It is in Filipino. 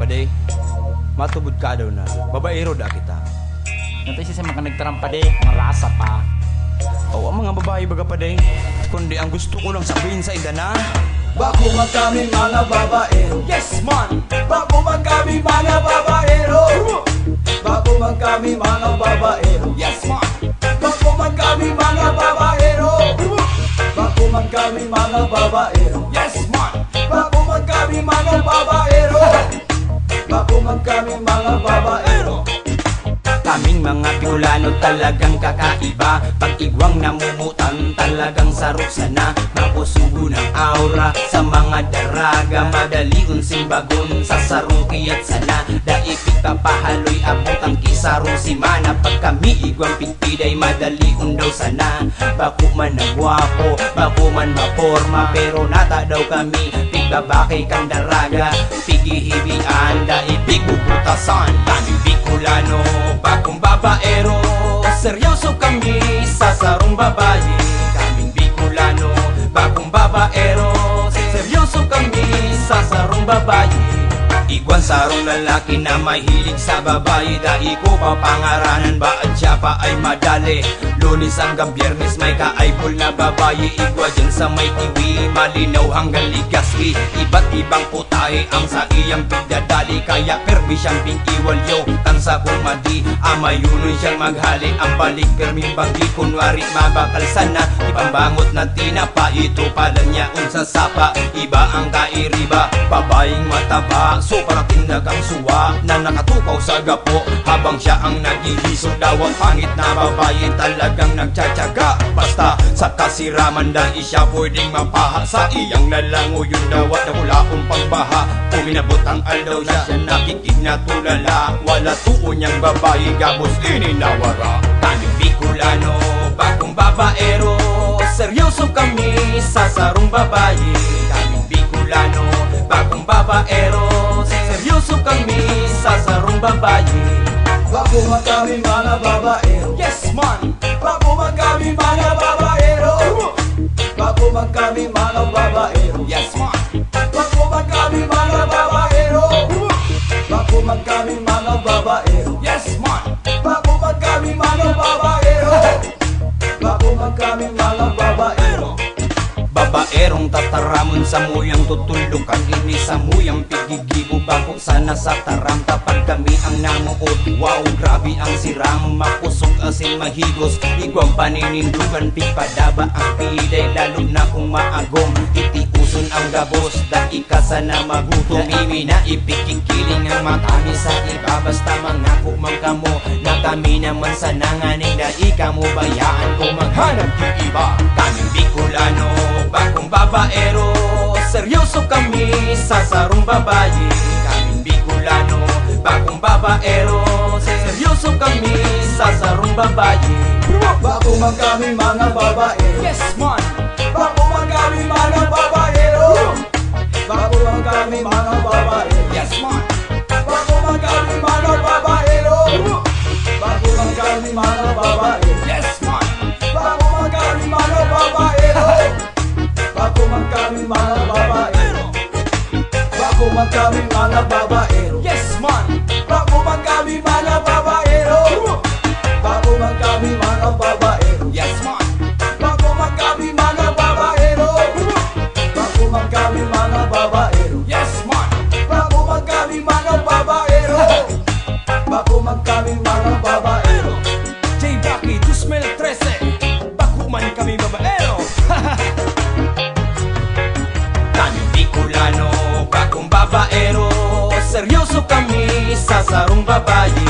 paday. Matubod ka daw na. Babaero da kita. Natay siya mga nagtarampa de, mga rasa pa. O ang mga babae baga paday. Kundi ang gusto ko lang sabihin sa ida na. Bago man kami mga babaero. Yes man! Bago man kami mga babaero. Bago man kami mga babaero. Yes man! Bago man kami mga babaero. Bago man kami mga babaero. Yes man! Bago man kami mga babaero. Bago man kami mga babaero. Kaming mga Bicolano talagang kakaiba. Pag igwang namumutan talagang sarok sana. Mapusugo ng aura sa mga daraga. Madali unsing bagon sa sarong kiyat sana. Daipit papahaloy abot ang kisarong simana. Pag kami igwang pitpiday madali undaw sana. Bako man na gwapo, bako man maporma. Pero nata daw kami pigbabakay kang daraga. Pigihibian, daipig bubutasan. Kaming Bicolano, bagong babaero. Seryoso kami sa sarong babae. Kaming Bicolano, bagong babaero. Seryoso kami sa sarong babae. Igwan sarong lalaki na mahilig sa babae. Dahil ko papangaranan ba at siya pa ay madali. Lunes hanggang Biyernes may kaaybol na babae. Igwa dyan sa may tiwi, malinaw hanggang Ligaspi. Iba't ibang putahe ang sa iyang pigdadali. Kaya permi siyang pingiwalyo, tansa kumadi. Amayunon siyang maghali. Ang balik permi bagi, kunwari mabakal sana. Ipambangot na tinapa, ito pala niya unsa sapa. Iba ang kairiba, babaeng mataba. So para tindagang suwa na nakatukaw sa gapo. Habang siya ang naghihiso daw ang pangit na babae. Talagang nagtsatsaga, basta sa kasiraman dahil siya pwedeng mapaha. Sa iyang nalango yun daw at nakulaong pangbaha. Puminabot ang aldaw na siya nakikig na tulala. Wala tuon niyang babae, gabos ininawara. Kaming Bicolano, bagong babaero. Seryoso kami sa sarong babae. Kaming Bicolano, bagong babaero. Seryoso kami sa sarong babae. Bago man kami mga babaero. Yes man! Bago man kami mga babaero. Bago man kami mga babaero. Yes man! Bago man kami mga babaero. Bago man kami mga babaero. Yes man! Bago man kami mga babaero. Bago man kami mga babaero. Babaerong tataramon sa muyang tutulukan. Ini sa muyang pigigibo bako sana sa taram. Kapag kami ang namuot, wow, grabe ang siram. Mapusog asin mahigos, igwang paninindugan. Pipadaba ang piday, lalo na kung maagom. Itiuson ang gabos, dahil ka sana magutom. Mimi na ipikikiling ang matami sa iba. Basta mangako man kamo, na kami naman sa nanganing. Dahil ka mo bayaan ko maghanap di iba. Kaming Bicolano, bagong babaero. Seryoso kami sa sarong babae. Kaming Bicolano, bagong babaero. Seryoso kami sa sarong babae. Bago man kami mga babaero. Yes man! Bago man kami mga babaero. Bago man kami mga babaero. Yes man! Bago man kami mga babaero. Bago man kami mga babaero. Yes man! Bago man kami mga babaero. Bago man kami mga babaero. Bago man kami mga babaero. Yes man! Bago man kami mga babaero. Bago man kami mga babaero. Yes man! Bago man kami mga babaero. Bago man kami mga babaero. Yes man! Bago man kami mga babaero. Bago man kami mga babaero. J. Baki 2013. Bago man kami babaero. Kaming Bicolano, bagong babaero. Seryoso kami sa sarong babae.